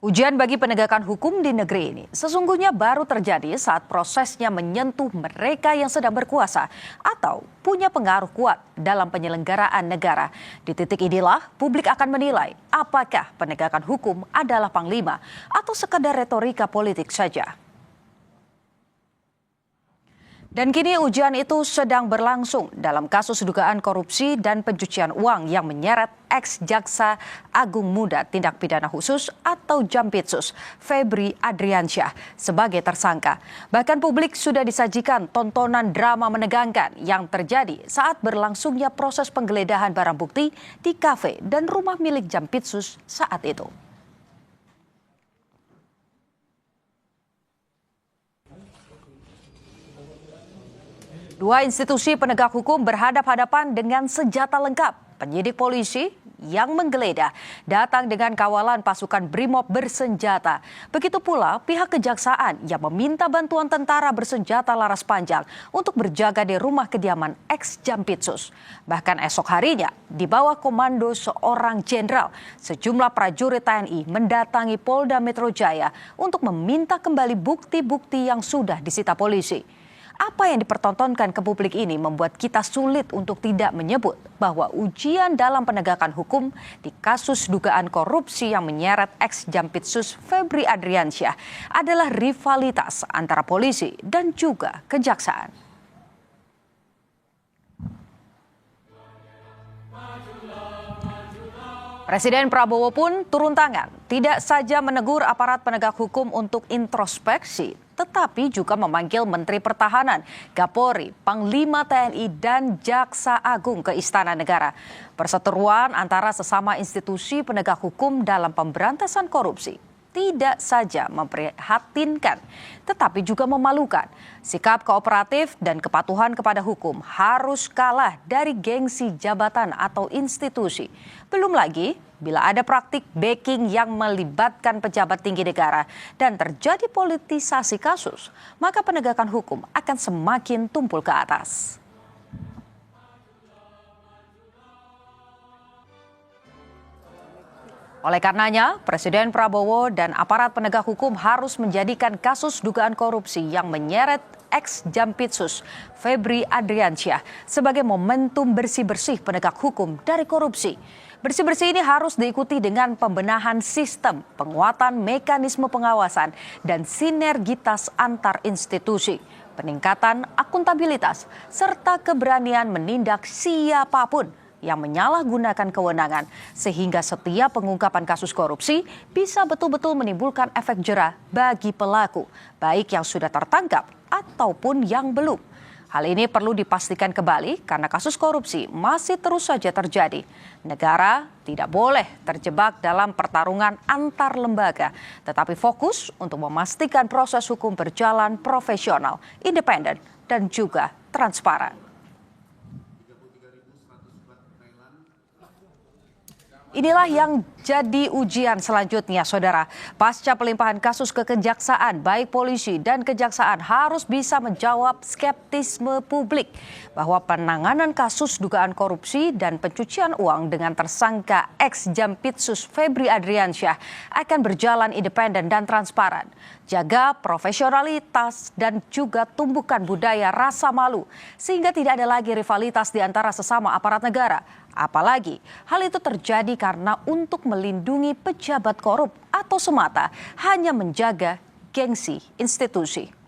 Ujian bagi penegakan hukum di negeri ini sesungguhnya baru terjadi saat prosesnya menyentuh mereka yang sedang berkuasa atau punya pengaruh kuat dalam penyelenggaraan negara. Di titik inilah publik akan menilai apakah penegakan hukum adalah panglima atau sekadar retorika politik saja. Dan kini ujian itu sedang berlangsung dalam kasus dugaan korupsi dan pencucian uang yang menyeret ex-jaksa Agung Muda Tindak Pidana Khusus atau Jampitsus, Febri Adriansyah, sebagai tersangka. Bahkan publik sudah disajikan tontonan drama menegangkan yang terjadi saat berlangsungnya proses penggeledahan barang bukti di kafe dan rumah milik Jampitsus saat itu. Dua institusi penegak hukum berhadap-hadapan dengan senjata lengkap. Penyidik polisi yang menggeledah datang dengan kawalan pasukan BRIMOB bersenjata. Begitu pula pihak kejaksaan yang meminta bantuan tentara bersenjata laras panjang untuk berjaga di rumah kediaman ex-Jampitsus. Bahkan esok harinya, di bawah komando seorang jenderal, sejumlah prajurit TNI mendatangi Polda Metro Jaya untuk meminta kembali bukti-bukti yang sudah disita polisi. Apa yang dipertontonkan ke publik ini membuat kita sulit untuk tidak menyebut bahwa ujian dalam penegakan hukum di kasus dugaan korupsi yang menyeret ex-Jampitsus Febri Adriansyah adalah rivalitas antara polisi dan juga kejaksaan. Presiden Prabowo pun turun tangan, tidak saja menegur aparat penegak hukum untuk introspeksi, tetapi juga memanggil Menteri Pertahanan, Kapolri, Panglima TNI, dan Jaksa Agung ke Istana Negara. Perseteruan antara sesama institusi penegak hukum dalam pemberantasan korupsi tidak saja memprihatinkan, tetapi juga memalukan. Sikap kooperatif dan kepatuhan kepada hukum harus kalah dari gengsi jabatan atau institusi. Belum lagi bila ada praktik backing yang melibatkan pejabat tinggi negara dan terjadi politisasi kasus, maka penegakan hukum akan semakin tumpul ke atas. Oleh karenanya, Presiden Prabowo dan aparat penegak hukum harus menjadikan kasus dugaan korupsi yang menyeret ex-Jampitsus Febri Adriansyah sebagai momentum bersih-bersih penegak hukum dari korupsi. Bersih-bersih ini harus diikuti dengan pembenahan sistem, penguatan mekanisme pengawasan, dan sinergitas antar institusi, peningkatan akuntabilitas, serta keberanian menindak siapapun yang menyalahgunakan kewenangan sehingga setiap pengungkapan kasus korupsi bisa betul-betul menimbulkan efek jera bagi pelaku, baik yang sudah tertangkap ataupun yang belum. Hal ini perlu dipastikan kembali karena kasus korupsi masih terus saja terjadi. Negara tidak boleh terjebak dalam pertarungan antar lembaga, tetapi fokus untuk memastikan proses hukum berjalan profesional, independen, dan juga transparan. Inilah yang jadi ujian selanjutnya, saudara. Pasca pelimpahan kasus ke kejaksaan, baik polisi dan kejaksaan harus bisa menjawab skeptisme publik bahwa penanganan kasus dugaan korupsi dan pencucian uang dengan tersangka ex-Jampitsus Febri Adriansyah akan berjalan independen dan transparan. Jaga profesionalitas dan juga tumbuhkan budaya rasa malu sehingga tidak ada lagi rivalitas di antara sesama aparat negara. Apalagi hal itu terjadi karena untuk melindungi pejabat korup atau semata hanya menjaga gengsi institusi.